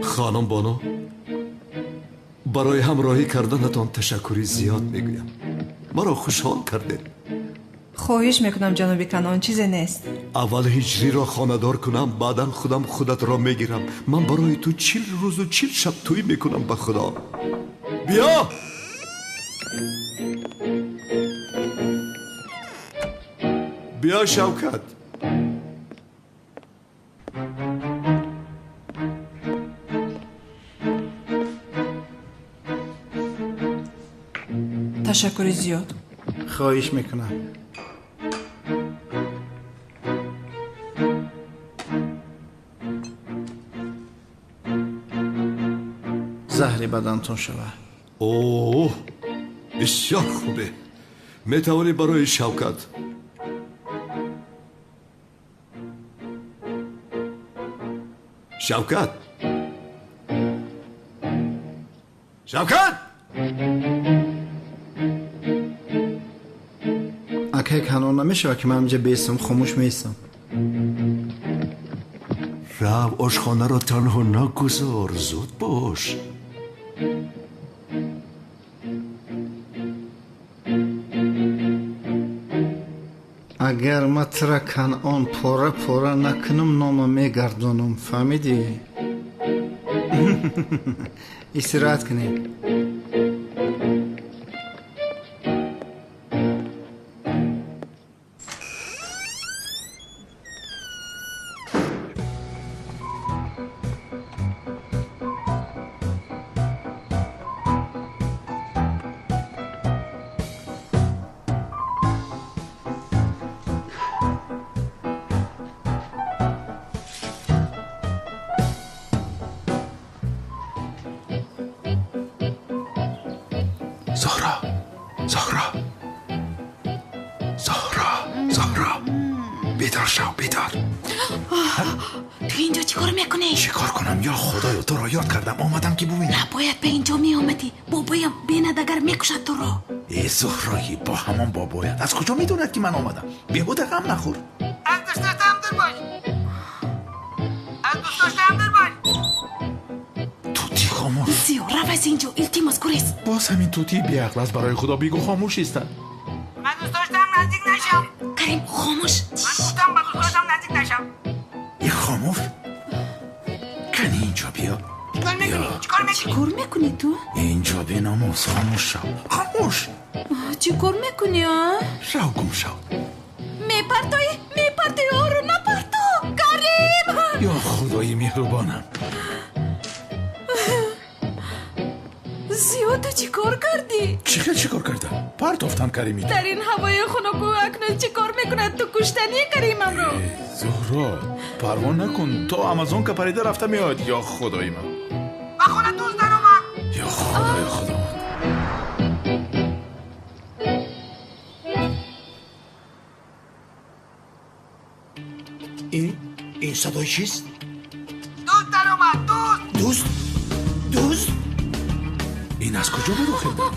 خانم بانو، برای همراهی کردنتان تشکری زیاد میگویم. مرا خوشحال کرده. خواهش میکنم جناب کنان، چیزی نیست. اول هجری را خانه‌دار کنم، بعدا خودم خودت را میگیرم. من برای تو 40 روز و 40 شب تویی میکنم. به خدا بیا. بیا شوکت. تشکر زیاد. خواهش میکنم. زهر بدنتون شود. اوه بسیار خوبه. میتوانی برای شوکت. شوکت شوکت اگه کنون نمیشه که من اینجا بیستم خاموش میستم. رب آشخانه را تنها نگذار. زود باش. اگر ما ترا کنون پورا پورا نکنم نامو میگردونم. فهمیدی؟ استراحت کنیم. زهرا بیدار شو. بیدار. تو اینجا چی کار میکنی؟ چی کار کنم؟ یا خدایا تو را یاد کردم آمدم که ببینم. نباید به اینجا می آمدی. بابایم بیند اگر میکشد تو را. ای زهرایی با همان بابایت از کجا میدوند که من آمدم؟ بیهوده غم نخور. از دوست داشتم در باش. از دوست داشتم در باش. توتی خاموش. زیو رو از اینجا التماس گریز. باز همین توتی بیعقل است. برای خدا بیگو خاموش ایستن. من دوست داشتم نزدیک نشم. کریم خاموش. من گفتم با دوست داشتم نزدیک نشم. ای خاموش کنی اینجا بیا. چیکار میکنی؟ چیکار میکنی؟ چیکار میکنی تو؟ اینجا به ناموس خاموش شو. خاموش. چیکار میکنی ها؟ شو گم شو. میپرتای رو نپرتو. کریم یا خدای مهربانم. زیاد چیکار کردی؟ چیکار کردم؟ پرتافتم کریمی. در این هوای خنک و اکنون چیکار میکند تو کشتنی کریمم رو؟ زهرا پروان نکن. تو آمازون که پریده رفته میاد. یا خدای من. با خونه دوست در اومد. یا خدای خدا. این صدای چیست؟ دوست در اومد. دوست؟ این از کجا به داخل داد؟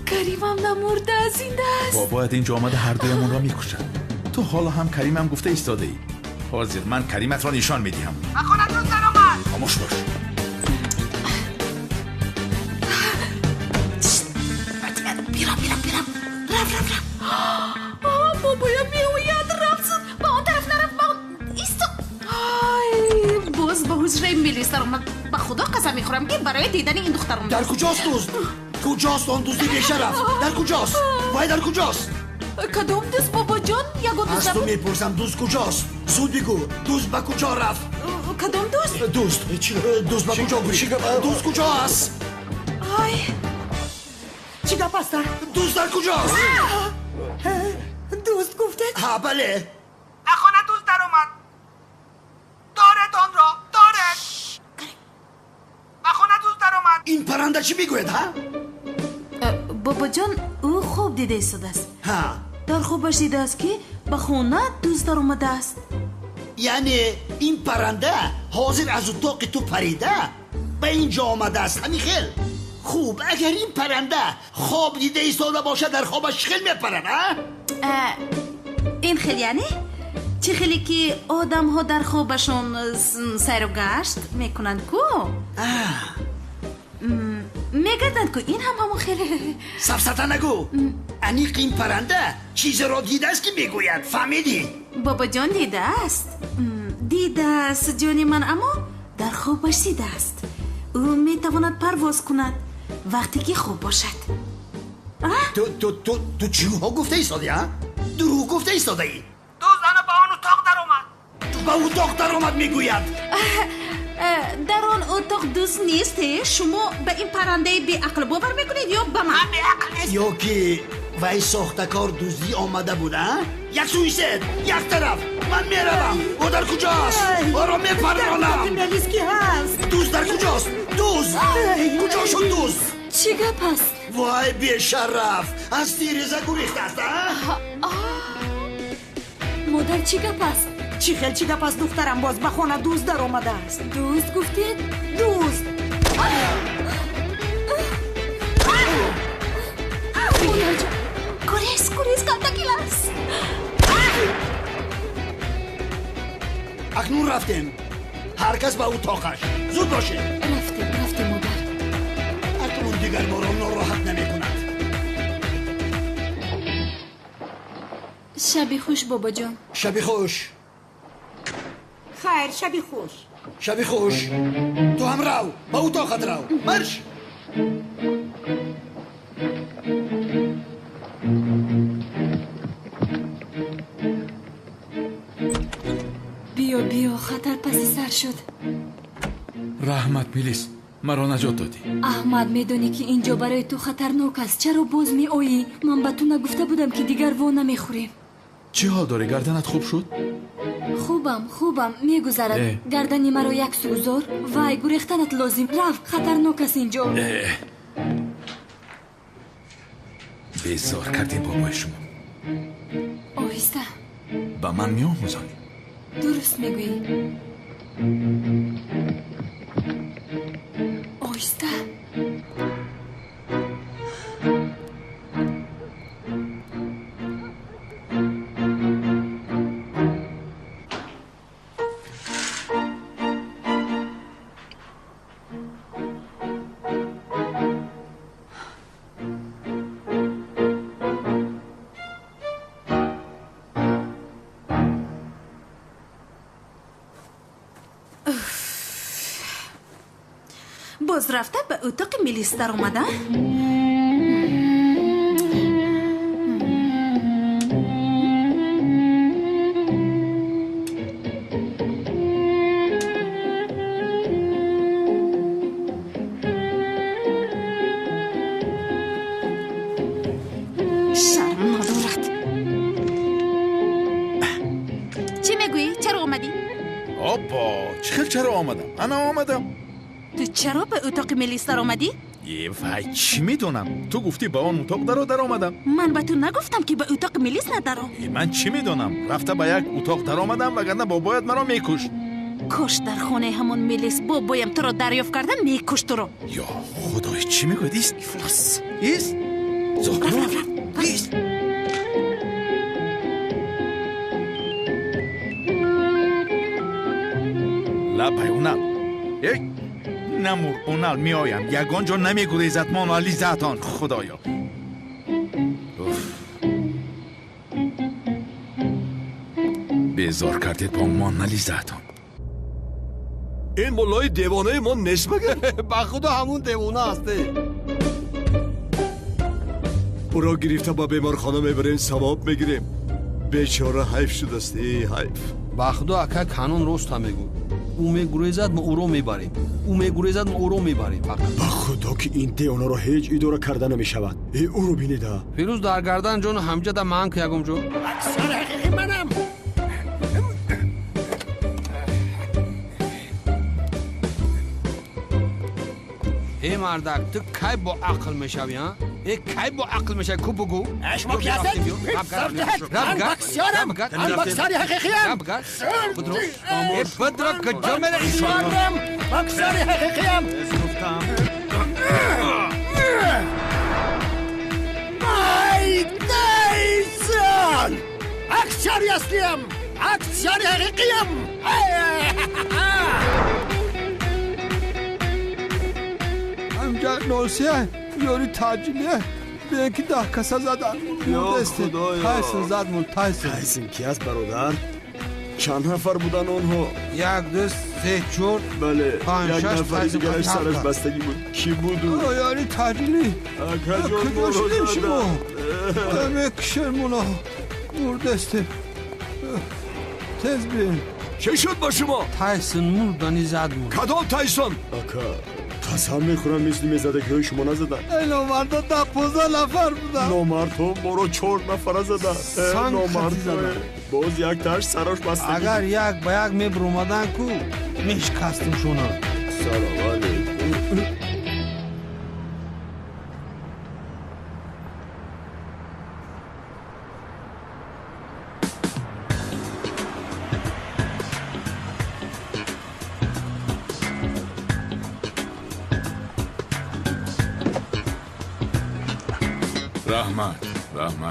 کریمم نمورده زنده است. بابایت اینجا آمده هر دویمون را میکشد. تو حالا هم کریمم گفته ایستاده ای. حاضر من کریمت را نشان میدیم. با خونه دوست در اومد. خاموش باش. بیرم رف بابایم میوید رفت. با اون طرف نرفت. با اون ایستو. باز به حجره میلیستر اومد. به خدا قسم میخورم که برای دیدن این دختر اومد. در کجاست دوست؟ کجاست آن دوستی بیشرف؟ در کجاست؟ وای در کجاست؟ کدوم دوست بابا جان؟ یگو دوست از تو میپرسم دوست کجاست؟ زود بگو دوست به کجا رفت؟ کدوم دوست؟ دوست به کجا برید؟ دوست کجاست؟ چی گپ است؟ دوست در کجاست؟ دوست گفته؟ ها بله. با خونه دوست در اومد. دارد آن را. دارد. با خونه دوست در اومد. این پرنده چی میگوید ها؟ بابا جان او خوب دیده ایستاده است. ها در خوبش دیده است که به خونه دوست در اومده است. یعنی این پرنده حاضر از اتاق تو پریده به اینجا آمده است. همین خیل خوب. اگر این پرنده خواب دیده ایستاده باشه در خوابش خیل میپرن ها؟ این خیلی یعنی؟ چه خیلی که آدم ها در خوابشون سیر و گشت میکنند کو میگردند که این هم همون خیلی سفسطه نگو. انیق این پرنده چیز را دیده است که میگوید. فهمیدی؟ بابا جان دیده است جانی من، اما در خوابش دیده است. او میتواند پرواز کند وقتی که خوب باشد. تو چیوها گفته ایستادی ها؟ دروغ گفته ایستاده ای؟ دو زن با اون اتاق در اومد. تو به اتاق در آمد میگوید. در آن اتاق دوست نیست. شما به این پرنده بی عقل باور میکنید یا به من؟ بی عقل نیست. یا که وی ساختکار دزدی آمده بوده ها؟ یک سویست یک طرف. من میروم. او در کجاست؟ او را میپرانم. ملیس کی هست؟ دوست در کجاست؟ دوست کجا شد دوست؟ چی گپ است؟ وای بیشرف از تیرزه گریخته است ها؟ مادر چی گپ است؟ چی خیل چی گپ است دخترم؟ باز به خانه دوست در آمده است. دوست گفتید؟ دوست مادر جان گریز کاتاکیل است. اکنون رفتیم. هر کس به اتاقش. زود باشید. رفتیم مادر. اکنون دیگر ما را ناراحت نمی کند. شبی خوش بابا جان. شبی خوش. خیر شبی خوش. شبی خوش. تو هم رو به اتاقت رو. مرش. بیا خطر پس سر شد. رحمت میلیس، مرا نجات دادی. احمد میدونی که اینجا برای تو خطرناک است. چرا باز می آیی؟ من به تو نگفته بودم که دیگر وا نمیخوریم. چی حال داره؟ گردنت خوب شد؟ خوبم میگذرد. گردنی مرا یک سوزار. وای گریختنت لازم. رفت خطرناک است اینجا. بیزار کردیم بابای شما. آهسته. با من میآموزانی. درست میگویی. آهسته. باز رفته به اتاق میلیس در اومده. شرم ندارد. چی میگویی؟ چرا اومدی؟ چرا آمدم؟ انا آمدم. تو چرا به اتاق میلیس در آمدی؟ وای چی میدونم؟ تو گفتی با اون اتاق در آمدم. من به تو نگفتم که به اتاق میلیس ندارم. من چی میدونم؟ رفته به یک اتاق در آمدم وگرنه بابایت مرا میکشت. کاش در خانه همون میلیس بابایم تو را دریافت کرده میکشت تو را. یا خدای چی میگوید؟ افلاس. ایست زاکرو ایست. لبای اونال یک نمور اونال میایم یگان جا نمیگریزد مانالی زهتان خدایا. بیزار کردید با مانالی زهتان. این مولای دیوانه ما نیست مگر؟ به خدا همون دیوانه هسته. او را گرفته با بیمارخانه میبریم ثواب میگیریم. بیچاره حیف شده است. حیف. به خدا اکا کانون راست میگو. او میگریزد ما او رو میبریم. او میگریزد ما او رو میبریم. به خدا که این دیوانه را هیچ اداره کرده نمیشود. او رو بینیده. فیروز در گردن جون همجد من که یگم جو. اکثر حقیقی منم. ای مردک تو کی با عقل میشوی ها؟ ای کی با عقل میشوی کو بگو؟ اشما پیاسد من بکسیارم. من بکساری حقیقیم. ای بدرک کجا میره ایشانم بکساری حقیقیم. ای نیسان اکساری اصلیم. اکسیون حقیقیم. امجد نوسیه یوری تاجیلیه به یکی 10 کسا زدن. مردسته تایسون زد من تایسون. تایسون کی است برادر؟ چند نفر بودن آنها؟ 1 2 3 4 بله 5 یک 6 نفری دیگرش سرش بستگی بود. کی بود او؟ یاری تاجیلی اکجان کدوشتیم شما زدن. مکشرمونا مردسته تز بین. چه شد با شما؟ تایسون مردانی زد من. کدام تایسون؟ آکا قسم میخورم مثل میزدگی های شما نزدن. ای نامردا 10-15 نفر بودن. نامردم برو 4 نفر زدن. نامردم باز یک تاش سرش بستگی. اگر یک با یک میبر اومدن کو میشکستیم شونا. سلام علیکم. رحمت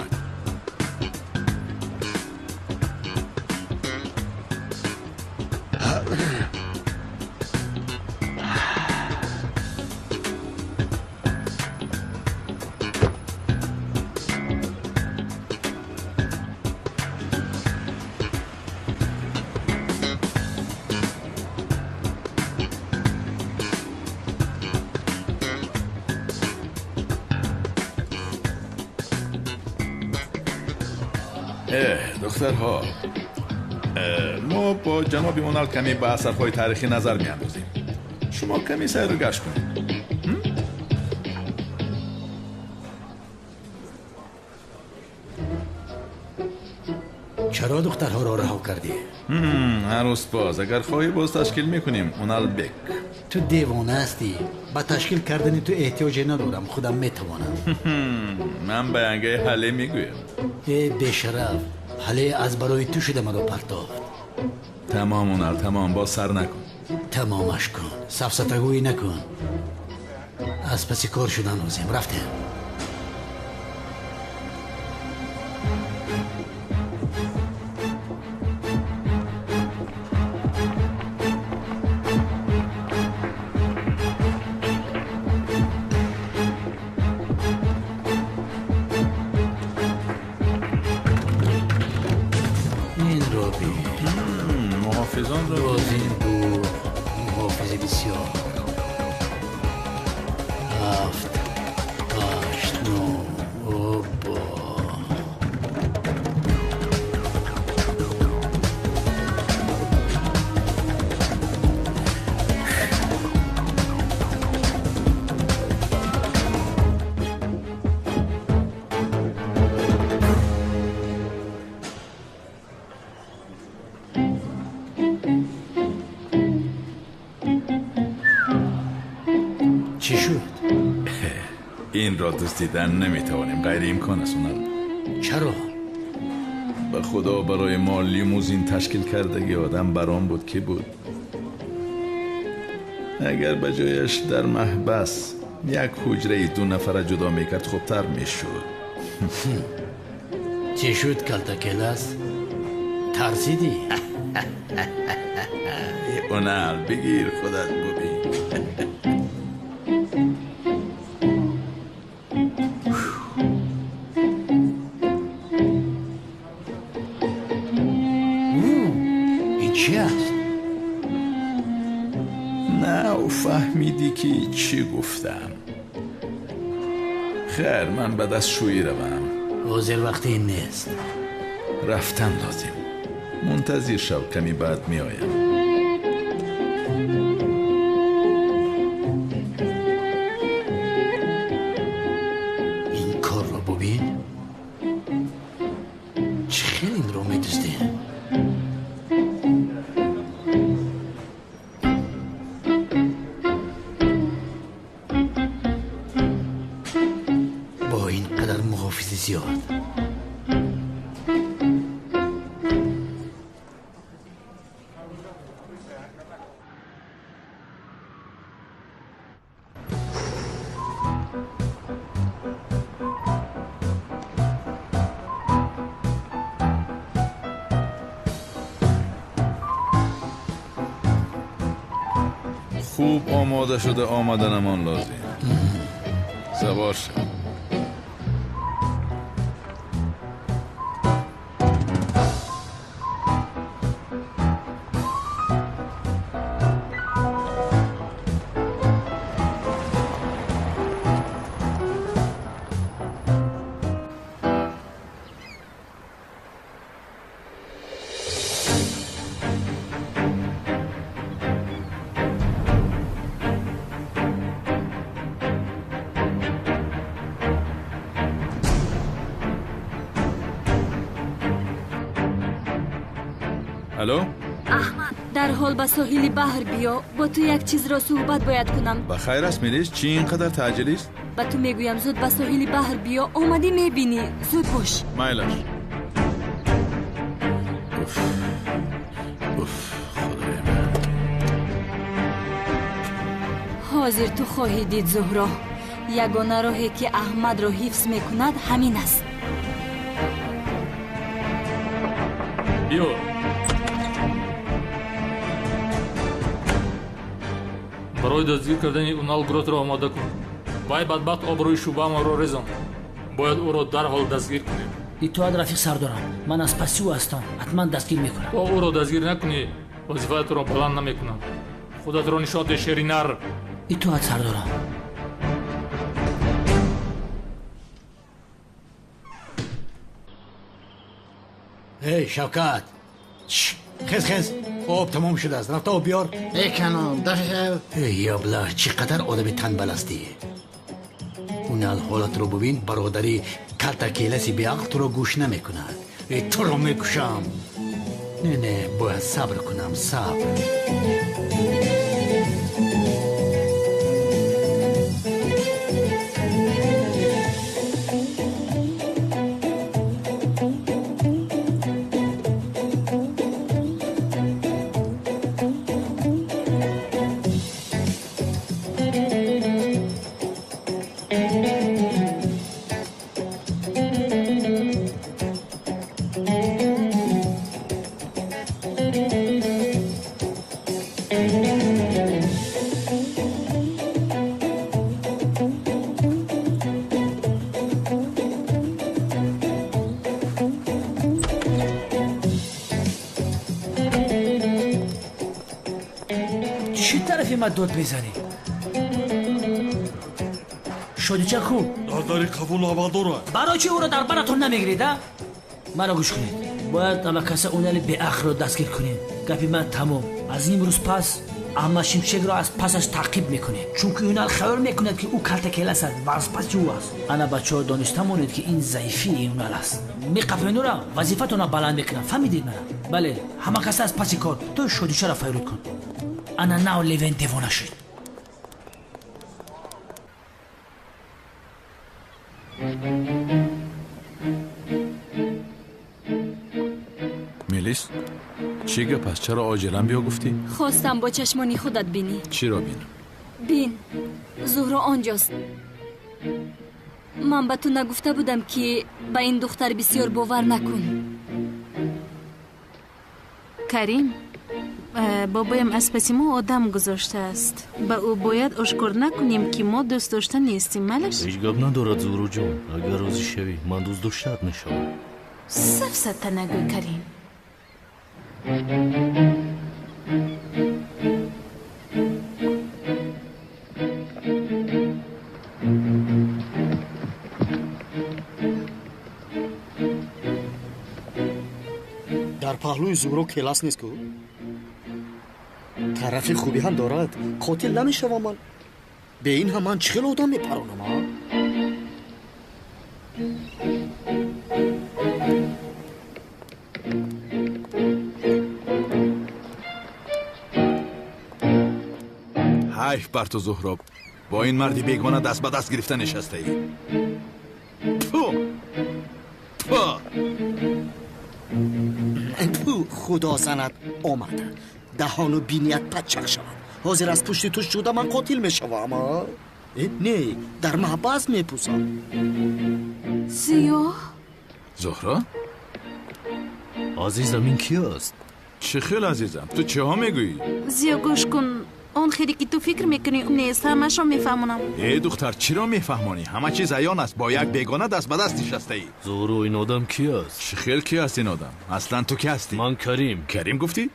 دخترها، ما با جناب اونال کمی به اثرهای تاریخی نظر میاندازیم. شما کمی سیر رو گشت کنید. چرا دخترها را رها کردی؟ هنوز باز اگر خواهی باز تشکیل میکنیم اونال بک. تو دیوانه هستی. با تشکیل کردن تو احتیاجی ندارم، خودم میتوانم. من بیانگه حله میگویم. ای بشرف، حله از برای تو شده مرا پرتافت. تمام اونال تمام، با سر نکن. تمامش کن، سفسطگویی نکن. از پسی کار شدن لازم رفتیم. محافظان رو این دو محافظ بسیار. 7 8 9 اوبا. چی شد؟ این را دوست دیدن نمیتوانیم، غیر امکان است اونال. چرا؟ به خدا برای ما لیموزین تشکیل کردگی آدم برام بود که بود. اگر به جایش در محبس یک حجره 2 نفره جدا میکرد خوبتر میشد. چی شد کلتکلس؟ ترسیدی؟ اونال بگیر خودت ببین. این چی است؟ نه فهمیدی که چی گفتم. خیر من به دستشویی روم. حاضر وقتی این نیست. رفتن لازم. منتظر شو، کمی بعد می آیم. این کار رو ببین. چه خیلی این رو می دوسته. با این قدر محافظی زیاد. خوب آماده شده آمدنمان لازم. سوار شد. الو؟ احمد در حال به ساحل بحر بیا. با تو یک چیز را صحبت باید کنم. بخیر است میلیس؟ چی اینقدر تعجیلی است؟ به تو میگویم زود به ساحل بحر بیا. آمدی میبینی. زود باش. مایلش. خدای من. حاضر تو خواهی دید زهرا. یگانه راهی که احمد را حفظ میکند همین است. بیا. برای دستگیر کردن اونال گروت را آماده کن. وای بدبخت آبروی شوبه ما را رزاند. باید او را در حال دستگیر کنیم. ایتواد رفیق سردارم. من از پسی او هستم. حتما دستگیر میکنم. با او را دستگیر نکنی وظیفت را بلند نمیکنم. خودت را نشاط شیرینر. ایتواد سردارم. هی شوکت خز آب تمام شده است. رفته آب بیار. ای کنان در ای ابله چقدر آدم تنبل هستی. اونال حالت رو ببین. برادری کلتا کیلسی بیاق تو رو گوش نمیکند. تو رو میکشم. نه باید صبر کنم. صبر. چی طرفی ما داد بزنی؟ شادیچه کو؟ داری قبول آباد داره. برای چی او را در براتون نمیگیرید؟ مرا گوش کنید. باید اما کسی اونالی به اخ را دستگیر کنید. گپی من تمام. از این روز پس اما شمشک را از پسش تعقیب میکنید. چون که اونال خبر میکند که او کلت کیلس است و از پس او است. انا بچه ها دانسته مونید که این ضعیفی اونال است. میقفینو را وظیفتون را بلند میکنم. فهمیدید مرا؟ بله همه کسی از پس کار. تو شادیچه را فیرود کن. انا ناو لیون دیوانه شد. میلیس؟ چی گپ است؟ چرا عاجلا بیا گفتی؟ خواستم با چشمانی خودت بینی. چی را بینم؟ بین زهرا آنجاست. من به تو نگفته بودم که به این دختر بسیار باور نکن. کریم بابایم از پس ما آدم گذاشته است. به او باید آشکار نکنیم که ما دوست داشته نیستیم. ملش هیچ گپ ندارد زهرا جان. اگر راضی شوی من دوست داشته میشوم. سفسطه نگوی کریم. در پهلوی زهرا کلاس نیست که طرفی خوبی هم دارد. قاتل نمیشوم من. به این هم من چخیل آدم میپرانم. حیف بر تو زهراب. با این مردی بیگانه دست به دست گرفته نشسته ای. خدا سند آمده. دهان و بینیت پچک شود. حاضر از پشت تو شده من قاتل میشوم. نه در محبس میپوسم. زیا زهرا؟ عزیزم این کی است؟ چه خیل عزیزم؟ تو چه ها میگویی؟ زیا گوش کن. اون خیلی که تو فکر میکنی نیست، همش رو میفهمونم. ای دختر چرا میفهمانی؟ همه چیز عیان است. با یک بیگانه دست به دست نشسته ای. زهرو این آدم کی است؟ خیلی کی است این آدم؟ اصلا تو کی هستی؟ من کریم. کریم گفتی؟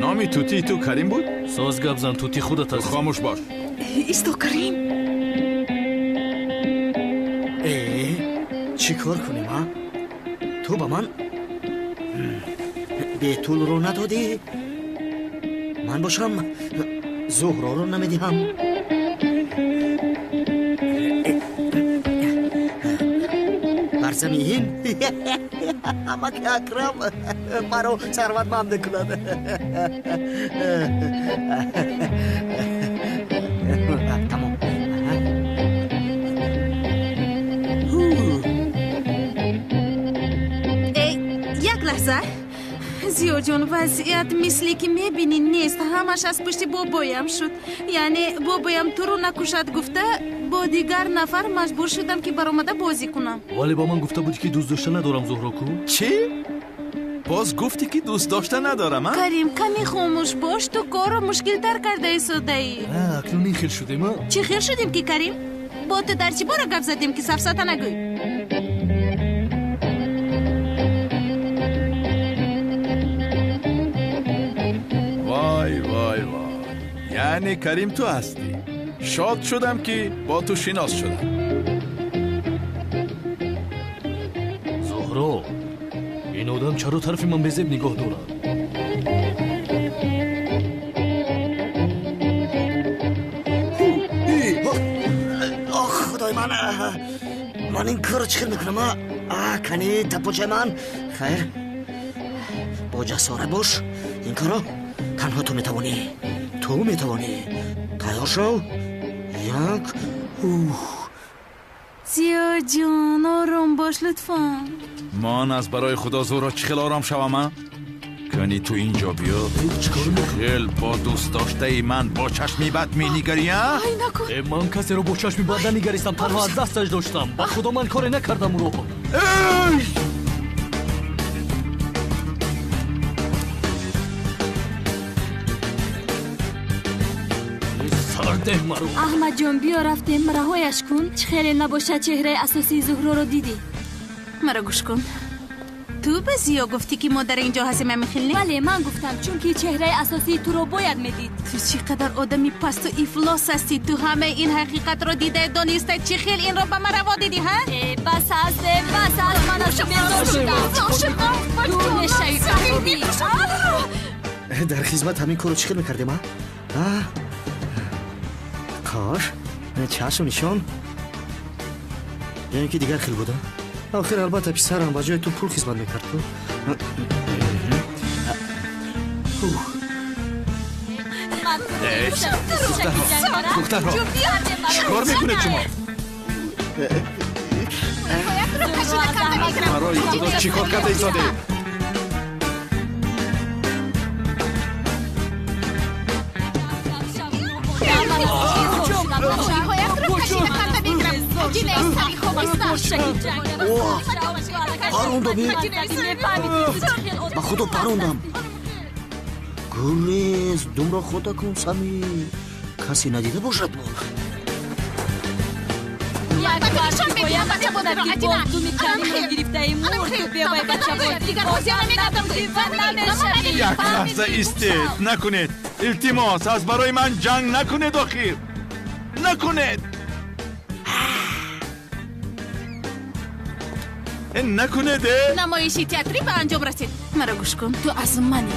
نامی توتی تو کریم بود؟ ساز گپ زن توتی خودت هست. خاموش باش. ایستو کریم. چی کار کنیم ها؟ تو با من بیتول رو ندادی؟ من باشم زهرا رو نمیدیم. برزمین اما که اکرم مرا ثروتمند کند. تمام. یک لحظه زیو جون، وضعیت مثلی که میبینی نیست. همش از پشت بابایم شد. یعنی بابایم تو رو نکشد گفته، با دیگر نفر مجبور شدم که برآمده بازی کنم. ولی با من گفته بودی که دوست داشته ندارم زهرا کو. چی؟ باز گفتی که دوست داشته ندارم ها؟ کریم کمی خاموش باش، تو کارو مشکل تر کرده ایستاده ای. اکنون این خیل شدیم ها؟ چی خیل شدیم که کریم؟ با تو در چی باره گپ زدیم که سفسطه نگوی؟ وای وای وای، یعنی کریم تو هستی. شاد شدم که با تو شناس شدم. زهرا این آدم چرا طرف من بزب نگاه دارد؟ خدای من این کار چیکار میکنم؟ کنی تپوچه من. خیر با جسارت باش، این کارو تنها تو میتوانی. تیار شو. یک زیو جان آرام باش لطفا. من از برای خدا زهرا چخیل آرام شوم؟ کنی تو اینجا بیا. خیل با دوست داشته ای من با چشمی بد می نگری ها؟ من کسی رو با چشمی بد نگریستم، تنها از دستش داشتم. با خدا من کاری نکردم رو. احمد جان بیا رفتیم، رهایش کن. چه خیلی نباشه چهره اساسی زهرا رو دیدی. مرا گوش کن. تو به زیا گفتی که ما در اینجا هستیم هم میخیلنی؟ بله من گفتم، چون که چهره اساسی تو رو باید میدید. تو چقدر آدمی پست و افلاس هستی. تو همه این حقیقت رو دیده دانسته چی خیل این رو به من روا دیدی ها؟ بس من از تو بیزار شدم. دون شیطان در خدمت همین کارو چیکار میکردیم ها؟ کار چشم نشان یعنی که دیگر خیل بوده. آخر البته پسرم با جای تو پول خدمت میکرد. دخترها چیکار میکنه شما؟ برای خدا چیکار کرده ایزاده؟ با خودو پروندم. گولیز دوم را خدا کن سمی کسی ندیده باشد. یک لحظه ایستید، نکنید. التماس از برای من جنگ نکنید. آخیر نکنید. نکنید. نمایشی تئاتری به انجام رسید. مرا گوش کن، تو از منی.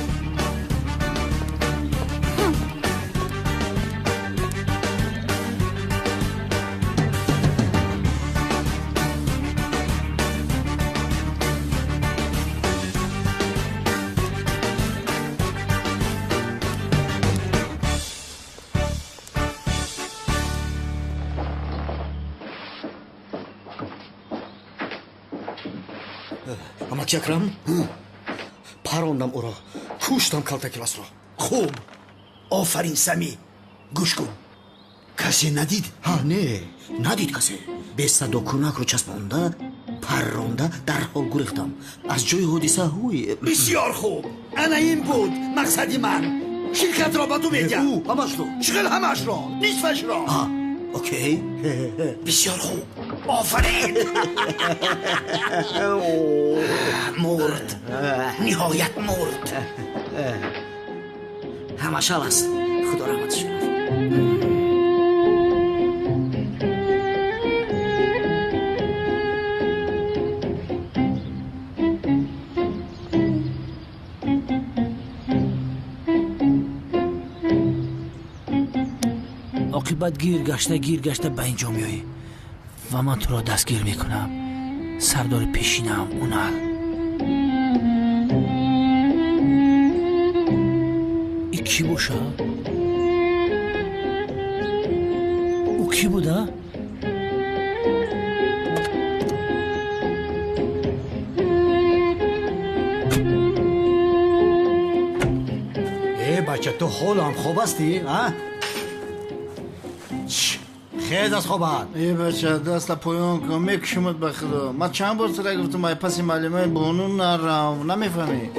اما که اکرم پروندم او را، کشتم کلتا کلاس را. خوب، آفرین سمی. گوش کن، کسی ندید؟ نه ندید کسی. به صدوکنک رو چسبانده پرونده در حال گریختم از جای حادثه. هوی بسیار خوب، انا این بود مقصدی من. شرکت را به تو میدم. او همش رو چقدر همش را؟ نیستش را. اوکی بسیار خوب. آفرین. مرد. نهایت مرد. همش هم است. خدا رحمتش کنه. عاقبت گیر گشته به اینجا میایی و من تو را دستگیر میکنم. سردار پیشینم اونال. ای کی باشه؟ او کی بوده؟ ای بچه تو حالم خوب هستی؟ خیز از خوبت. ای بچه دست پایان کن میکشمت به خدا. من چند بار سره گفتم مای پسی معلمه بانون نرم نمیفهمی.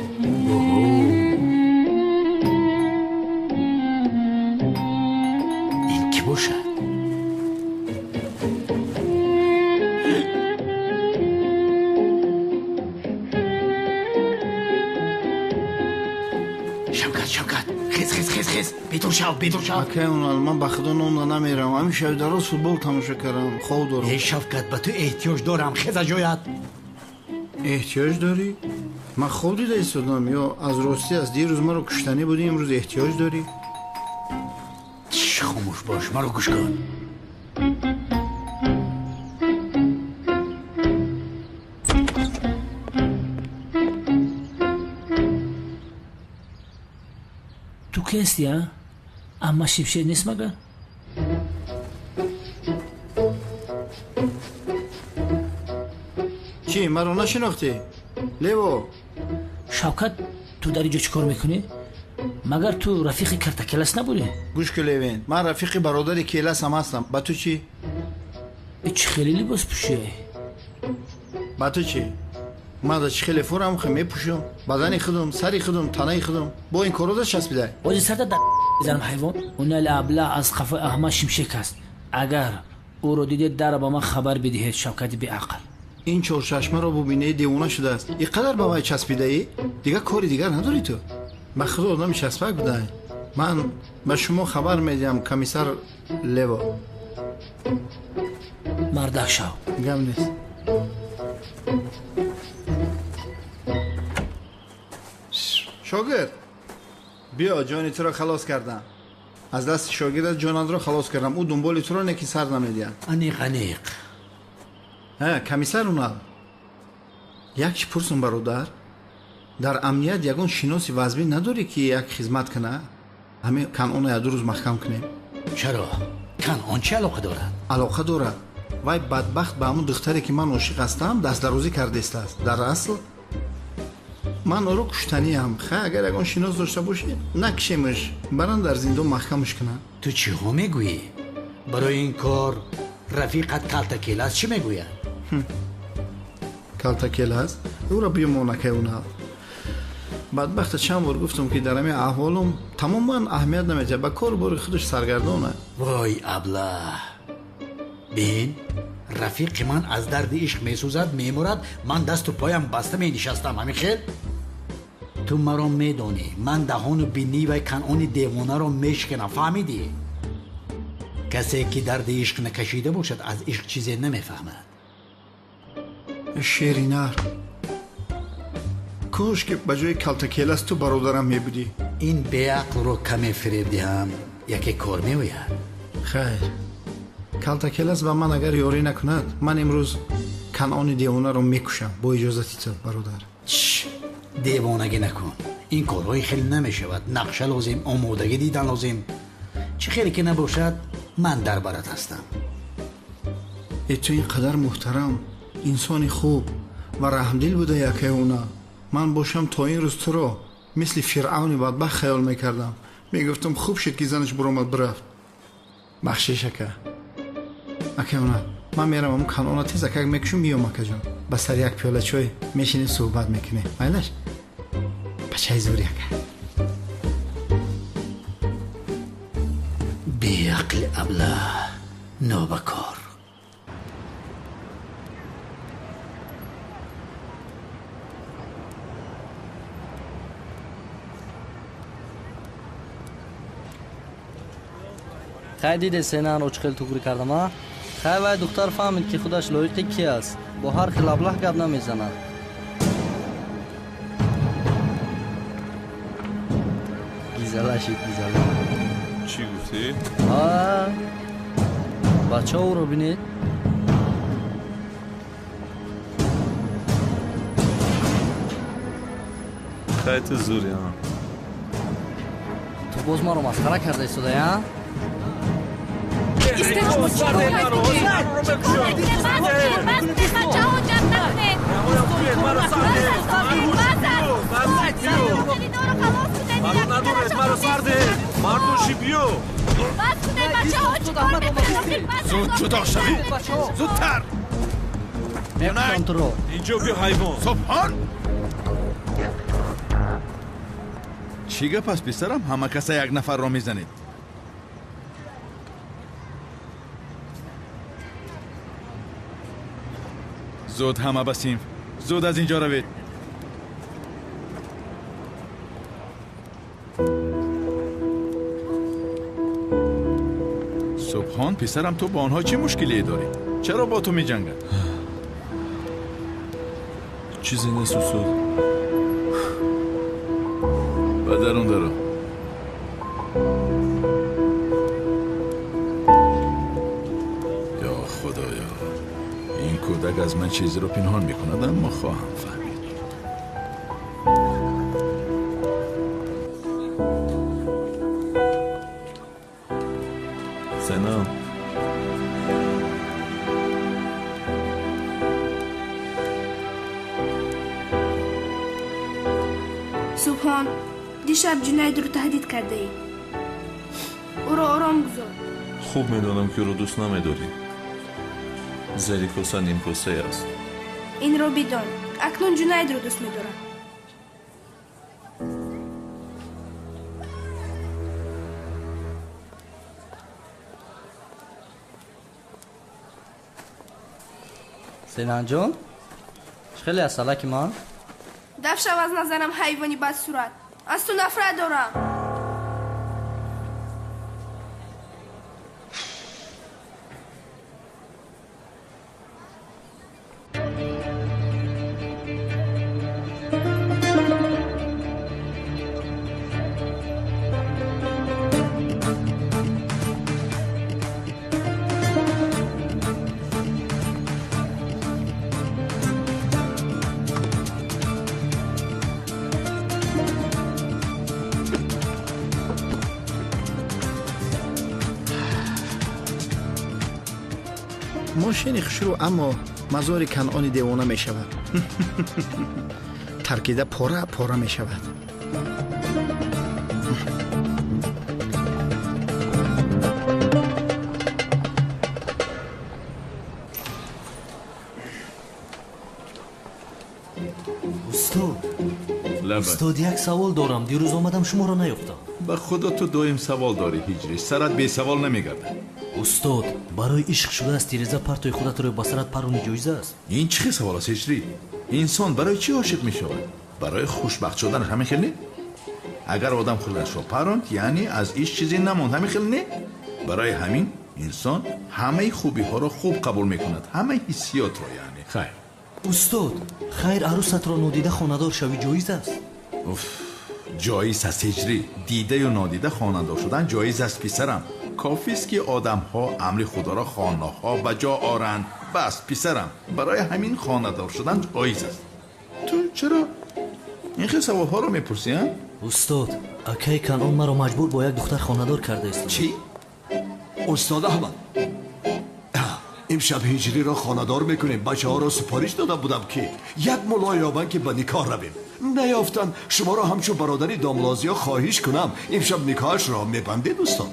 این کی باشه؟ شوکت خیز بیدور شو. اکه اونال من به خدا نام نمیرم. همین شب دراز فوتبال تماشا کردم. خواب دارم. ای شوکت به تو احتیاج دارم. خیز از جایت. احتیاج داری؟ من خواب دیده ایستادم یا از راستی از دیروز ما رو کشتنی بودی امروز احتیاج داری؟ خاموش باش ما رو گوش کن. تو کی هستی ها؟ اما شیبشه نیست مگه؟ چی مرا نشناختی؟ لیو شوکت تو در اینجا چیکار میکنی؟ مگر تو رفیق کرتکلس نبودی؟ گوش که لیوین من رفیق برادر کیلس هم هستم. با تو چی؟ چه خیلی لباس پوشی؟ با تو چی؟ من دا چی خیلی فورم خیلی میپوشم. بدنی خودم سری خودم تنهی خودم با این کارو داشت چسبیده. بازی سرت در بزنم حیوان. اون الابله از خفه احمد شمشک است. اگر او رو دیدید در با من خبر بدهید. شوکت بی عقل این چور چشمه رو ببینه دیوانه شده است. اینقدر با من چسبیده ای دیگه کاری دیگر نداری تو. به خدا آدم چسبک بوده. من به شما خبر میدم کمیسر لیو. مردک شو. گم نیست. شاگرد بیا جانی تو را خلاص کردم. از دست شاگرد جانت را خلاص کردم. او دنبال تو را نکی سر نمیدیم. انیق کمیسر اونا یک پرسون برادر در امنیت یگون شناسی وزبی نداری که یک خدمت کنه؟ همه کنعان یا دو روز محکم کنیم. چرا؟ کنعان چه علاقه دارد؟ علاقه دارد. وای بدبخت به همون دختری که من عاشق هستم دست دروازی کرده است. در اصل من او رو کشتنی هم. اگر یگون شناس داشته باشی نکشیمش برن در زندان محکمش کنن. تو چی ها میگویی؟ برای این کار رفیقت کلتکیلس چی میگوید؟ کلتکیلس؟ او را بیمونکه اونا بدبخت چند بار گفتم که در همین احوالم تماما اهمیت نمیده. با کار بار خودش سرگردانه. وای ابله بین رفیق من از درد عشق میسوزد میمورد. من دست و پایم بسته می نشستم. همین خیل تو مرا میدانی من دهان بینی و کنعان دیوانه را میشکنم. فهمیدی؟ کسی که درد عشق نکشیده باشد از عشق چیزی نمیفهمد. شیرینر کوش که بجای کلتکیلس تو برادرم میبودی. این بیعقل رو کمی فریب دهم یکی کار میوید. خیر کلتکیلس با من اگر یاری نکند من امروز کنعان دیوانه رو میکشم با اجازتی تو برادر. دیوانگی نکن. این کارهای خیلی نمیشود. نقشه لازم، آمادگی دیدن لازم. چه خیلی که نباشد من در برات هستم. ای تو اینقدر محترم انسانی خوب و رحمدل بوده یکی اونا. من باشم تا این روز تو رو مثل فرعون بدبخت خیال میکردم. میگفتم خوب شد که زنش برآمد برفت. بخشش اکه اونا من میرم همون کنعان تیز اکه میکشم میام اکه جان با سر یک پیاله چای میشینی صحبت میکنی. مایلش بچه زوری اکه بی عقل ابله نابکار. خیلی دیده سینه رو چخیل توگری کردم ها؟ خیلی وای دختر فهمید که خودش لایقی کی است. با هر خلابله گپ نمیزند. گیزله شید گیزله. چی گفتی؟ بچه او رو بینید؟ خیلی تو زوری ها. تو باز ما رو مسخره کرده ایستاده یا؟ زود جدا شوی زودتر میکنم تو رو اینجا بیا حیوان. سبحان چی گپ است پسرم؟ همه کسا یک نفر را میزنید. زود همه بسیم. زود از اینجا روید. سبحان پسرم تو با آنها چه مشکلی داری؟ چرا با تو می جنگن؟ چیزی نیست اصول. و درون درو یا خدایا این کودک از من چیزی رو پنهان میکند اما خواهم فهمید. سنا سبحان دیشب جنید رو تهدید کرده ای. او را آرام گذار. خوب میدانم که او رو دوست نمیداری. زریکوسا نیمکوسه است. این را بدان اکنون جنید رو دوست میدارم. سینان جون خیلی از سلکی من دف شو از نظرم حیوانی بد صورت. از تو نفرت دارم. ماشین خشرو اما مزار کنعانی دیوانه می شود. ترکیده پاره پاره می شود. استاد یک سوال دارم. دیروز آمدم شما را نیافتم. به خدا تو دویم سوال داری هجری. سرت بی سوال نمیگرده. استاد برای عشق شده است تیرزه پرتوی خودت رو با سرت پرونی جایزه است. این چه سوال است هجری؟ انسان برای چی عاشق می شود؟ برای خوشبخت شدن همین خیلی؟ اگر آدم خودش رو پروند یعنی از ایش چیزی نموند همین خیلی نه؟ برای همین انسان همه خوبی ها رو خوب قبول می کند. همه حسیات رو یعنی. خیر استاد خیر عروست را نادیده خاندار شوی جایز است. جایز است هجری. دیده یا نادیده خاندار شدن جایز است پسرم. کافی است که آدم ها امر خدا را خانه ها به جا آرند. بس پسرم برای همین خاندار شدن جایز است. تو چرا این خیلی سوال ها رو میپرسی ها؟ استاد اکی کنون مرا مجبور با یک دختر خاندار کرده است. چی؟ استاد احمد امشب هجری را خاندار میکنیم. بچه ها را سپارش داده بودم که یک ملا یابن که به نکاح رویم. نیافتن شما را همچون برادری داملازیا خواهش کنم امشب نکاحش را میبندید استاد.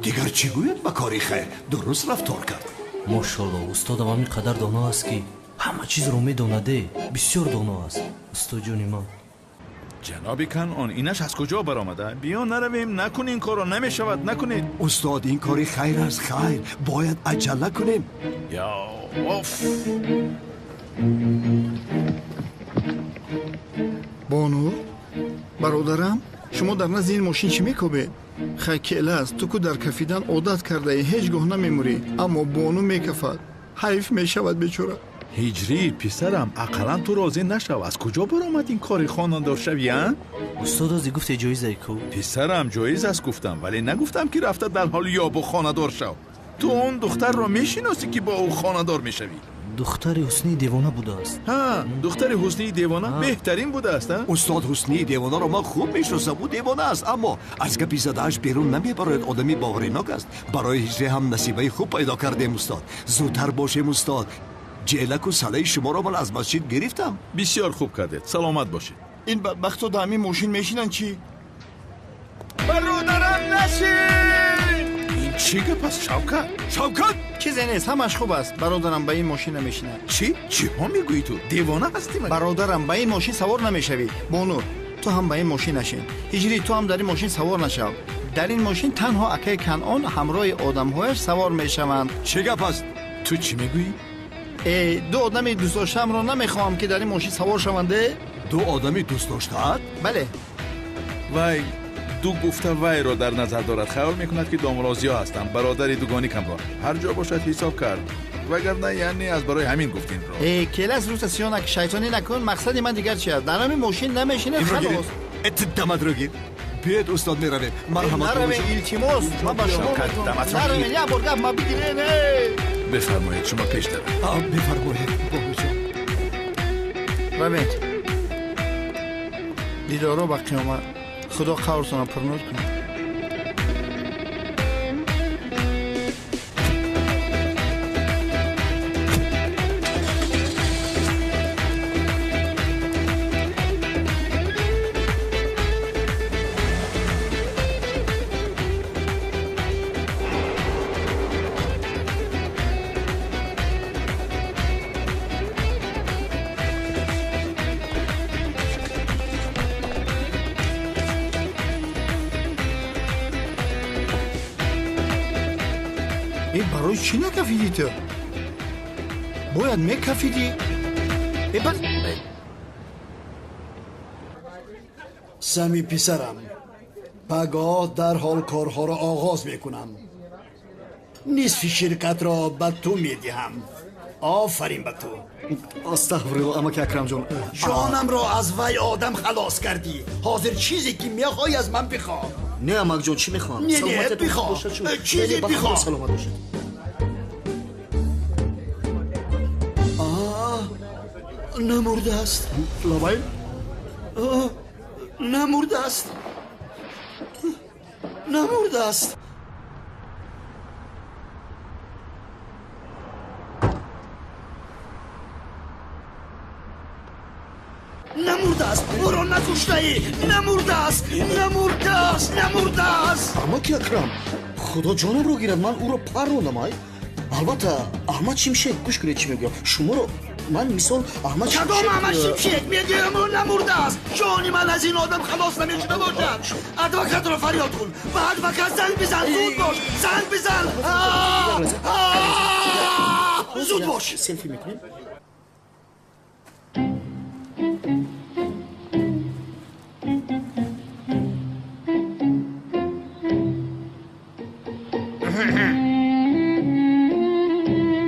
دیگر چی گوید به کاری خیر؟ درست رفتار کرد. ماشاءالله استادم همین قدر دانا است که ҳама чизро медонаде бисёр доно аст устоҷони ман. جناب کنعان اینش از کجا برآمده؟ بیا نرویم نکن این کارو نمیشود نکنید. استاد این کاری خیر از خیر باید عجله کنیم. یا اوف بانو برادرم شما در نزد این ماشین چی میکوبی؟ خیلی است تو که در کفیدن عادت کرده ای هیچ گاه نمیموری اما بانو میکفد حیف میشود بیچاره. هجری پسرم اقلا تو راضی نشو از کجا برآمد این کاری خانه‌دار شوی ها؟ استاد از گفت جایزه کو پسرم جایز است گفتم ولی نگفتم که رفته در حال یابو خانه‌دار شو. تو اون دختر را میشناسی که با او خانه‌دار میشوی؟ دختر حسنی دیوانه بوده است. ها دختر حسنی دیوانه بهترین بوده است. استاد حسنی دیوانه را من خوب میشناسم او دیوانه است اما از گپی زده‌اش بیرون نمیبرد. آدمی باورناک است. برای هجری هم نصیبه خوب پیدا کردیم استاد. زودتر باشیم استاد. جلک و سله شما را من از مسجد گرفتم. بسیار خوب کردید. سلامت باشید. این بدبختا در همین ماشین میشینن چی؟ برادرم نشین. این چی گپ است شوکت؟ چیزی نیست همش خوب است. برادرم به این ماشین نمیشینه. چی ها میگویی تو؟ دیوانه هستی مگه؟ برادرم به این ماشین سوار نمیشوی. بانو تو هم به این ماشین نشین. هجری تو هم در این ماشین سوار نشو. در این ماشین تنها اکه کنعان همراه آدم‌هایش سوار میشوند. چه گپ است؟ تو چی میگویی؟ دو آدمی دوست داشتم را نمیخوام که در این ماشین سوار شونده. دو آدمی دوست داشتند؟ بله. وای دو گفته وای را در نظر دارد. خیال میکند که داملازیا هستند. برادر دوگانی کم را هر جا باشد حساب کرد وگرنه یعنی از برای همین گفتین را. کلاس روز سیانک شیطانی نکن. مقصد من دیگر چی است؟ در همین ماشین نمیشینه خلاص. دمت رو گیر. بیاید استاد میرویم. مرحمت نرویم التماس من با شما میگم نرویم یه بار گپ ما بگیرین. بفرمایید شما پیش روید. بفرمایید روید دیدارو با قیامت. خدا قبرتون پرنور کنه. این برای چی نکفیدی تو؟ باید میکفیدی؟ سمی پسرم پگاه در حال کارها را آغاز میکنم. نصف شرکت را به تو میدهم. آفرین به تو. استغفرالله اما که اکرم جان جانم را از وی آدم خلاص کردی. حاضر چیزی که میخوای از من بخواه. نه امک جان چی میخوام؟ نه بخواه چیزی بخواه. سلامت باشد. نمرده است. لابای نمرده است. نمرده است. نمرده است. او را نکشته ای. نمرده است. نمرده است. نمرده است. اما که اکرم خدا جانم رو گیرد. من او را پروندم ای. البته احمد شمشک گوش کنید چی میگم. شما رو من مثال احمد شمشک کدام احمد شمشک میگم او نمرده است. جانی من از این آدم خلاص نمیشده باشد. ادوکت را فریاد کن. به ادوکت زنگ بزن. زود باش. زنگ بزن. زود باش. سلفی میکنیم.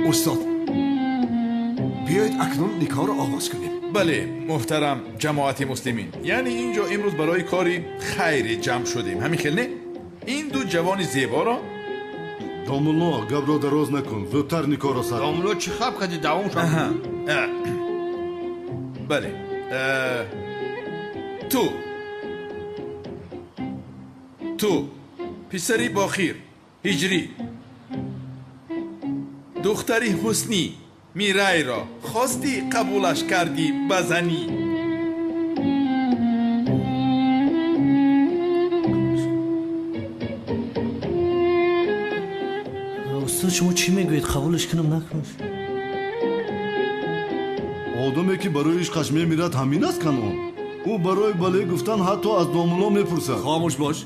استاد بیایید اکنون نکاح را آغاز کنیم. بله محترم جماعت مسلمین، یعنی اینجا امروز برای کاری خیری جمع شدیم. همین خیلی نه؟ این دو جوان زیبا را دامولا گپ را دراز نکن. زودتر نکاح را سر. دامولا چی خب کردی دوام شد؟ بله تو پسری باخیر هجری، دختری حسنی میرای را خواستی قبولش کردی بزنی. استاد شما چی میگوید؟ قبولش کنم نکنم؟ одаме ки барои ишқаш мемирад ҳамин аст канон. ӯ барои бале гуфтан ҳатто аз домуло мепурсад. خاموش باش.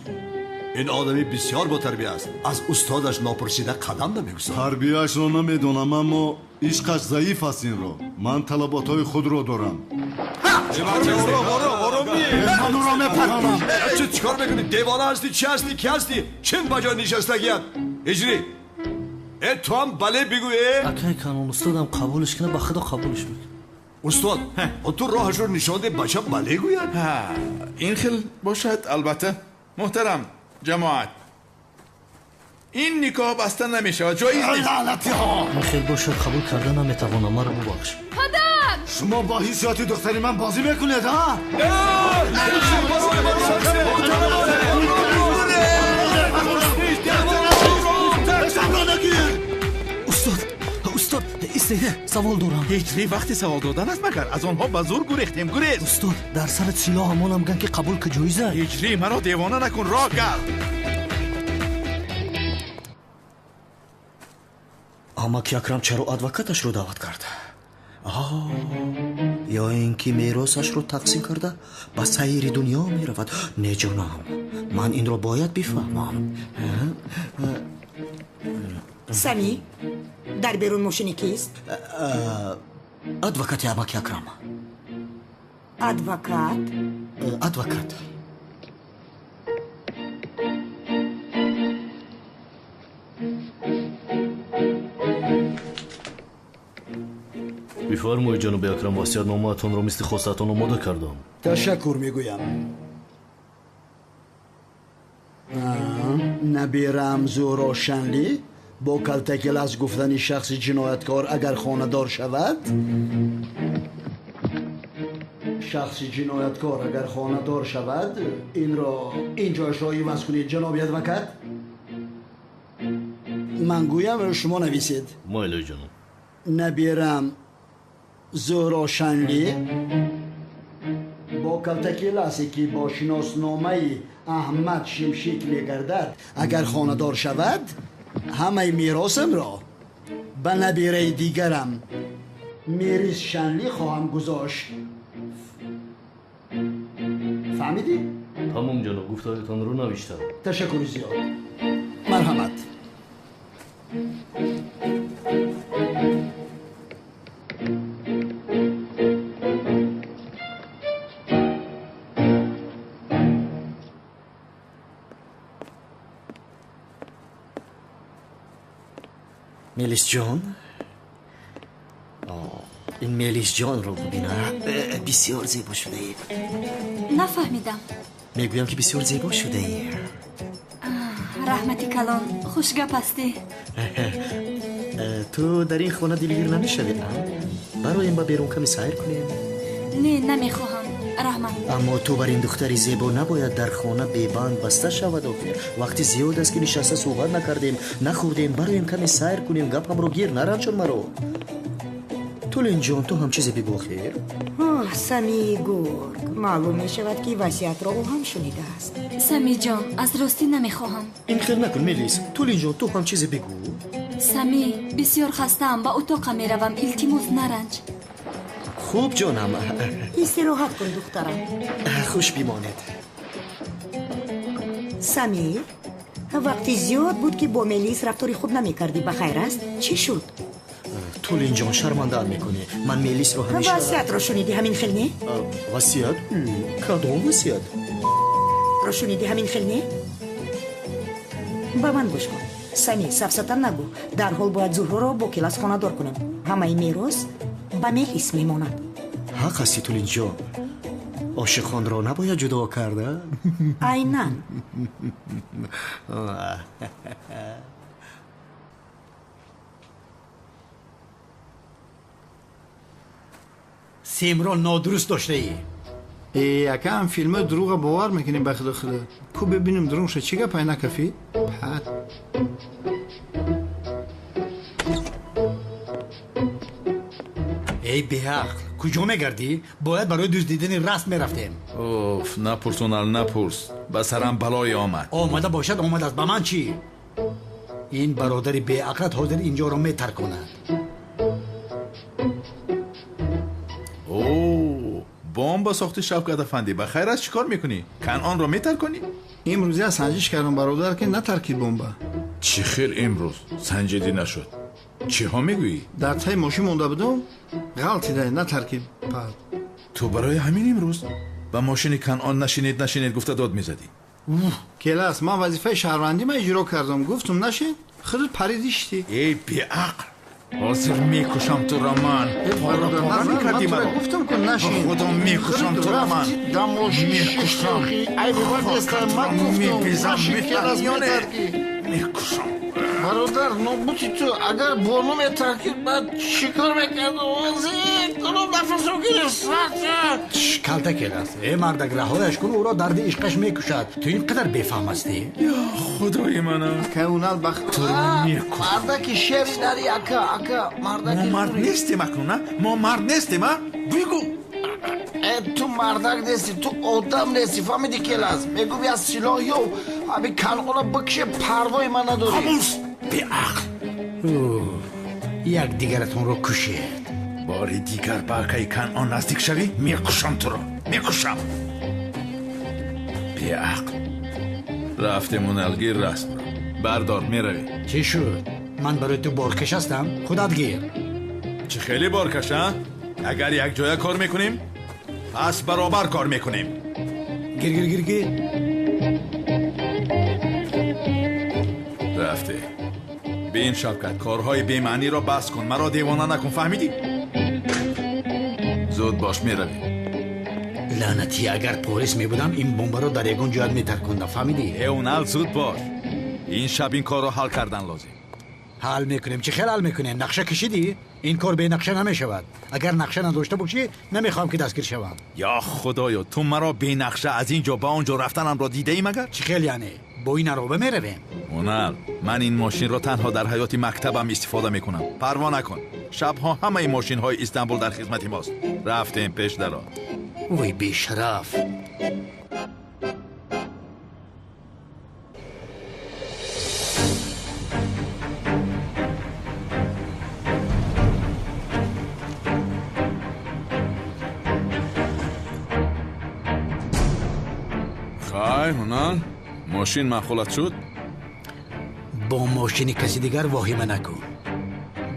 این آدمی بسیار با تربیه است. از استادش ناپرسیده قدم نمیگذارد. тарбияашро намедонам, аммо ишқаш заиф аст инро. ман талаботҳои худро дорам. من او را میپرانم. چیکار میکنی؟ دیوانه هستی؟ چی هستی؟ کی هستی؟ چین بجا نشستگیت؟ اجری تو هم بله بگویی؟ اکای کانون استادم قبولش کنه با خدا قبولش میکنه. استاد تو راهش رو نشان ده بچه بله گوید؟ این خیل باشد. البته محترم جماعت، این نکاح بسته نمیشه، جایز نیست. لعنتی ها. این خیل باشد قبول کردن نمیتوانم، مرا ببخش. پدر شما با حیثیت دختری من بازی میکنید ها؟ استاد ایستیده، سوال دارم. هیچ وقتی سوال دادن است مگر از آنها به زور گریختیم. گریز استاد در سر سلاح همون میگن که قبول که جایزه. هیچ مرا دیوانه نکن، راه کرد. اما که اکرم چرا ادوکاتش رو دعوت کرد؟ یا اینکه میراثش رو تقسیم کرده به سایر دنیا میرود؟ نه جانم، من این رو باید بفهمم. سمی در بیرون ماشینی کیست؟ ادوکات اما که اکرم. ادوکات؟ ادوکات. بفرمایید جناب اکرم، وصیت‌نامه‌تان را مثل خواستتان آماده کردم. تشکر میگویم. نبی رمز و روشنلی با کلتکل از گفتن شخص جنایتکار اگر خانه‌دار شود، شخص جنایتکار اگر خانه‌دار شود این را اینجاش را عوض کنید جناب ادوکات. من گویم شما نویسید. مایل جناب. نبیرم زهراشنلی با کلتکی لحظه که با شناسنامه احمد شمشیک میگردد اگر خانه‌دار شود همه میراثم را به نبیره دیگرم میریس شنلی خواهم گذاشت. فهمیدی؟ تمام جناب، گفتارتان رو نوشتم. تشکر زیاد. مرحمت. میلیس جان، این میلیس جان رو ببینه، بسیار زیبا شده ای. نفهمیدم. میگویم که بسیار زیبا شده ای. رحمتی کلان، خوشگپ هستی. تو در این خانه دلگیر نمیشوی؟ برایم با بیرون کمی سیر کنیم؟ نه نمیخواهم رحمت. اما تو بر این دختری زیبا نباید در خانه بیبند بسته شود. وقتی زیاد است که نشسته صحبت نکردیم نخوردیم، برایم کمی سیر کنیم، گپم رو گیر نرنجان مرا. تولین جان تو هم چیزی بگو خیر؟ سمی گرگ معلوم می شود که وصیت را او هم شنیده است. سمی جان از راستی نمیخواهم. این خیل نکن میلیس. تولین جان تو هم چیزی بگو. سمی بسیار خستم، با اتاق میروم، التماس نرنج. خوب جانم. استراحت کن دخترم. خوش بیماند. سمی وقتی زیاد بود که با میلیس رفتاری خوب نمی کردی، بخیر است؟ چی شد؟ تولین جان شرمنده میکنه. من میلیس رو همیشه وصیت را شنیدی همین خیل نه؟ وصیت؟ کدام وصیت؟ را شنیدی همین خیل نه؟ با من گوش کن سمی، سفسطن نگو. در حال باید زهرا را با کلاس خانه دار کنیم. همه میراث به میلیس میماند. حق هستی تولین جان، عاشقان را نباید جدا کرده. عیناً. سیم را نادرست داشته ای. یکم فیلم دروغ باور میکنیم به خدا. کو ببینیم دروغ شد چی گپ نکفی؟ پد ای بیعقل کجا میگردی؟ باید برای دزدیدن رسم میرفتیم. اوف نپرسونال نپرس، به سرم بلای آمد. آمده باشد آمد است، به من چی؟ این برادر بیعقلت حاضر اینجا را میترکاند. بمب ساختی شوکت افندی. بخیر از چیکار میکنی؟ کنعان رو میتر کنی؟ امروزی از سنجش کردم برادر که نترکید بمب. چی خیر امروز سنجیدی نشد؟ چی ها میگویی؟ در تای ماشین مونده بودم غلطیده نترکید. تو برای همین امروز با ماشین کنعان نشینید گفته داد میزدی؟ کلاس من وظیفه شهروندی من اجرا کردم گفتم نشین خودت پریدیشتی. ای بی عقل حاضر میکشم تو را من. پارا میکردی من. گفتم کن نشین. خدا میکشم تو را من. میکشم. ای بیوار دستم من گفتم میبیزم میکشم. برادر نبودی تو اگر بانو میترکید بعد چیکار میکرد؟ کنم نفس رو گرفت. کلته کلاس ای مردک رهایش کن او را درد عشقش میکشد. تو اینقدر بیفهم هستی؟ یا خدای منم که اونال بخت تو رو میکشم. مردکی شیری داری اکا مردکی. ما مرد نیستیم اکنون ما مرد نیستیم بگو. تو مردک نیستی تو آدم نیستی فهمیدی کلاس میگو بیا سلاحی و همین کنقونا بکشه پروای من نداری. خاموش بی عقل. یک دیگرتون رو کشید. باری دیگر باقی کنعان نزدیک شوی میکشم تو رو میکشم. بی عقل رفتیم الگیر رسم رو بردار میروی. چی شد؟ من برای تو بارکش هستم؟ خودت گیر. چه خیلی بارکش ها؟ اگر یک جای کار میکنیم پس برابر کار میکنیم. گیر رفته به این شبکت کارهای بیمعنی را بس کن. مرا دیوانه نکن فهمیدی؟ زود باش میروی. لعنتی اگر پلیس میبودم این بمب رو در یگون جایت میترکندم فهمیدی؟ اونال زود باش. این شب این کار رو حل کردن لازم. حل میکنیم. چه خیلی حل میکنیم؟ نقشه کشیدی؟ این کار به نقشه نمیشود. اگر نقشه نداشته باشی نمیخوام که دستگیر شوم. یا خدایا تو مرا بی نقشه از اینجا با اونجا رفتنم را دیده ای مگر؟ چه خیلی یعنی؟ با این عربه میرویم. اونال من این ماشین را تنها در حیات مکتبم استفاده میکنم. پروا نکن. شبها همه این ماشین های استانبول در خدمت ماست. رفتیم پیش درا. وای بی شرف. خای هنال ماشین مخولت شد؟ با ماشین کسی دیگر واهمه نکن.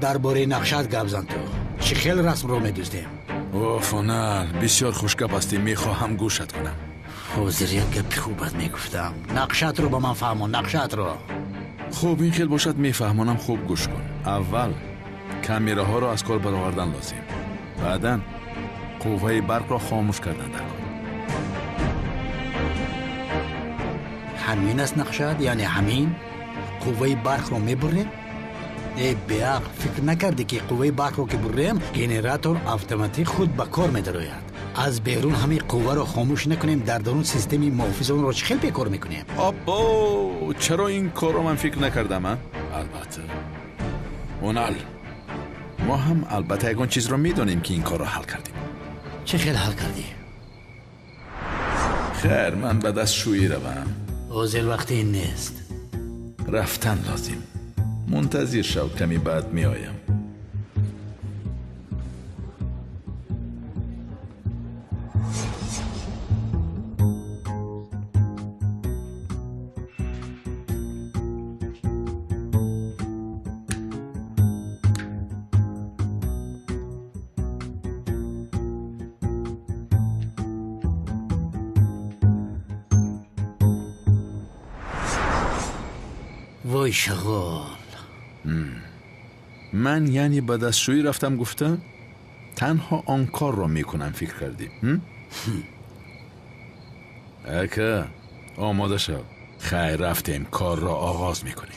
درباره نقشت گپ زن تو. چه خیلی رسم رو میدوزدیم. اوف هنال بسیار خوشگپ هستی. میخواهم گوشت کنم. حاضر یک گپ خوبت میگفتم. نقشت رو با من فهمون. نقشت رو خوب این خیل باشد میفهمانم. خوب گوش کن. اول کامیره ها را از کار برآوردن لازم. بعدن قوه برق را خاموش کردن در کار. همین است نقشت؟ یعنی همین؟ قوه برق رو میبریم؟ ای بیاق فکر نکردی که قوه برق رو که بریم جنراتور اتوماتیک خود به کار میدراید. از بیرون همه قوه رو خاموش نکنیم در درون سیستمی محافظ اون رو چه خیلی کار میکنیم. آبا چرا این کار رو من فکر نکردم؟ البته اونال ما هم البته یکون چیز رو میدونیم که این کار رو حل کردیم. چه خیلی حل کردی؟ خیر من به دست شویی روم. حاضر وقتی این نیست. رفتن لازم. منتظر شو کمی بعد می آیم. وای شغال. من یعنی به دستشویی رفتم گفتم تنها آن کار را میکنم فکر کردیم. اکا آماده شو. خیر رفتیم کار را آغاز میکنیم.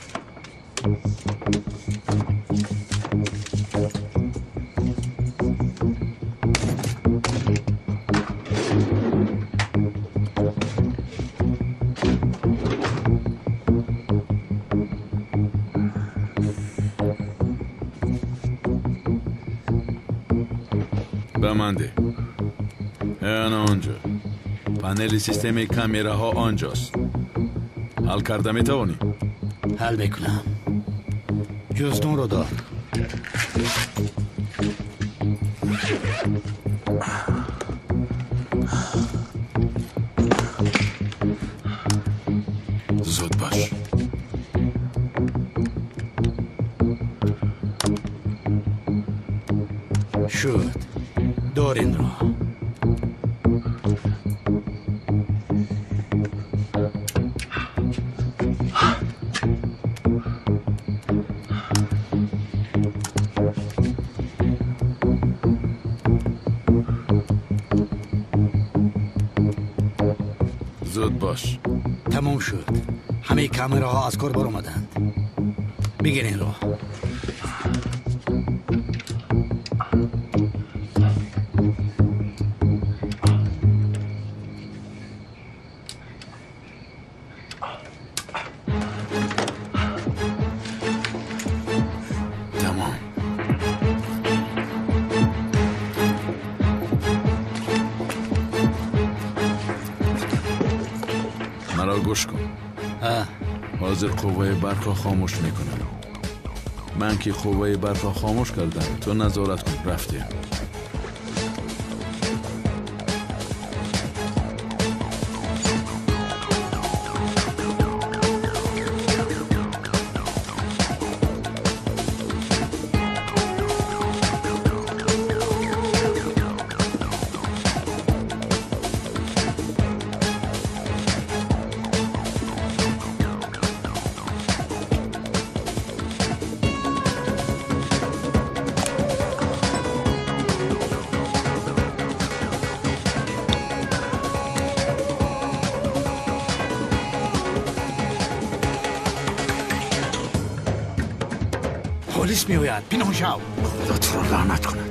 بمانده این آنجا پانل سیستم کامیره ها آنجاست. حل کرده میتوانی؟ حل میکنم. جزدون رو دار. شد. دار این را. زود باش. تمام شد. همه کامراها از کار بر آمدند. بگیر این را. تمام. مرا گوش کن. حاضر قوه برق را خاموش میکنم. من که قوه برق را خاموش کردم، تو نظارت کن. رفتیم. پلیس می آید. پنهان شو. خدا تو را لعنت کنه.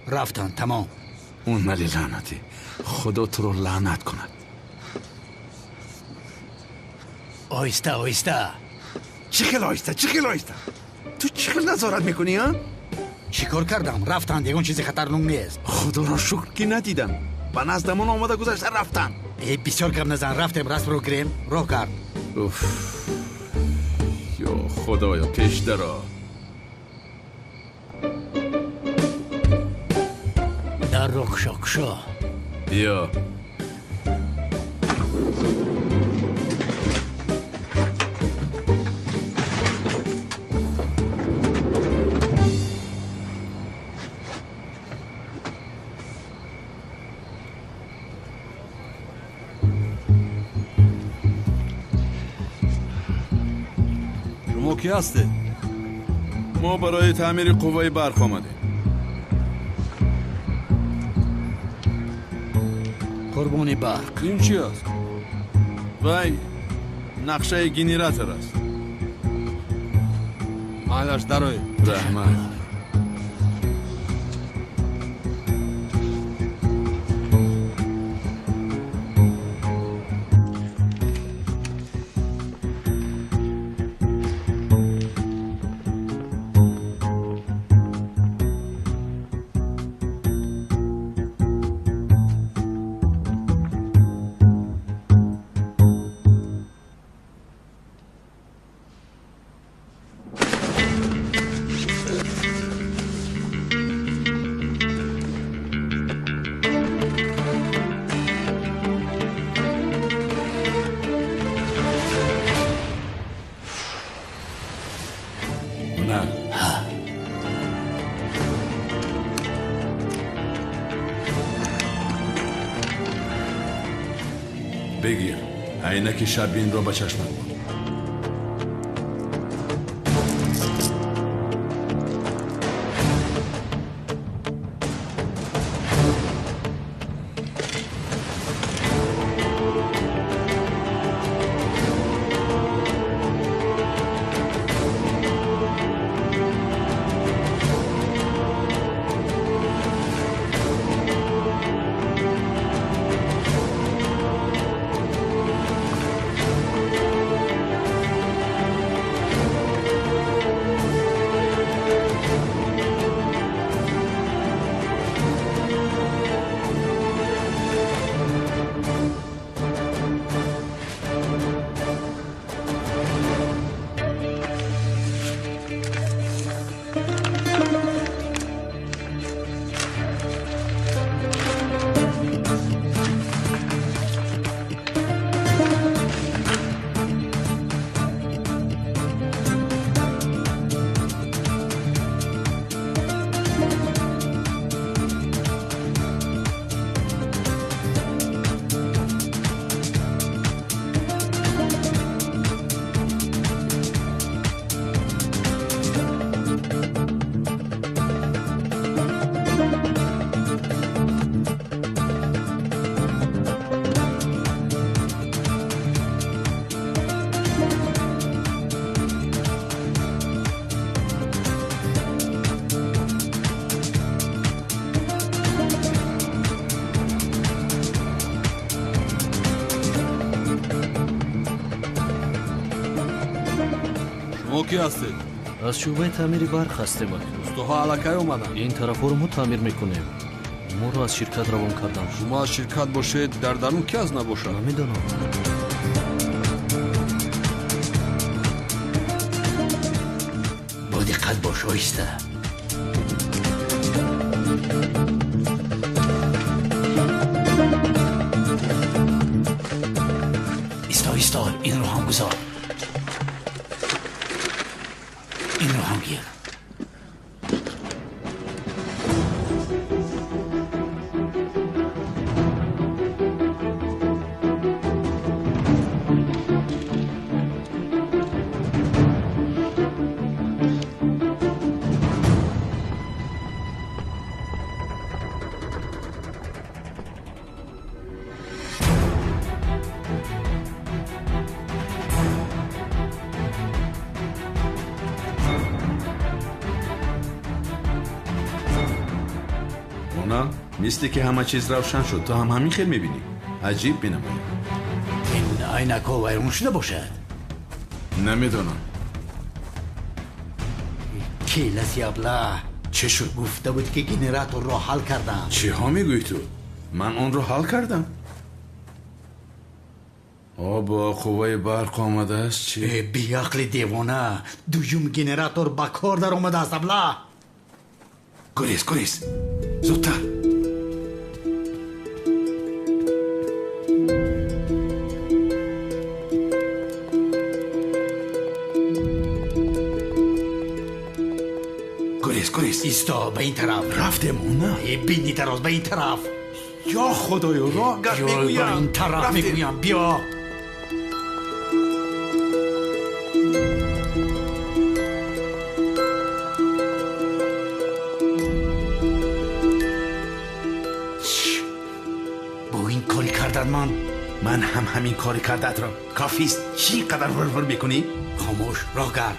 رفتن. تمام. اون ملی لعنتی. خدا تو را لعنت کنه. آیسته آیسته. چی خیلی آیسته؟ تو چی خیلی نظارت میکنی ها؟ چی کار کردم؟ رفتن. دیگه اون چیزی خطرناک نیست. خدا را شکر که ندیدم. به نزدمون آمده گذشته رفتن. بسیار کم نزن. رفتیم. راست رو گریم. راه کرد. یا خدایا پیش درا. در رو کشا. بیا. شما کی هسته؟ ما برای تعمیر قوه برق آمدیم. قربونی برق. این چی است؟ وای نقشه گنراتور است. مالش دروی. رحمت. بگیر عینک شبین را به چشمت بود. شما کی هستید؟ از شعبه تعمیر برق هستیم. استوها علکی اومدن. این طرف رو ما تعمیر میکنیم. ما رو از شرکت روان کردم. شما از شرکت باشید، در درون کی از نباشد؟ نمیدونم. با دقت باش آیسته. ایستا این رو هم گذار. این رو هم گیر. مثل که همه چیز روشن شد. تو هم همین خیلی میبینی. عجیب بینم. این عینک ها ویرون شده باشد. نمیدونم. کیلسی ابله چه شد؟ گفته بود که گنراتور را حل کردم. چه ها میگوی تو؟ من اون رو حل کردم. با قوه برق آمده است. چی؟ بیعقل دیوانه. دویم گنراتور با کار در آمده است ابله. گریز زودتر. گریز ایستا به این طرف. رفتم نه بینی طرف به این طرف. یا خدایا راه گرد میگویم. به این طرف میگویم بیا. با این کاری کردن من هم همین کاری کردت را. کافیست. چی قدر ورور میکنی؟ خاموش راه گرد.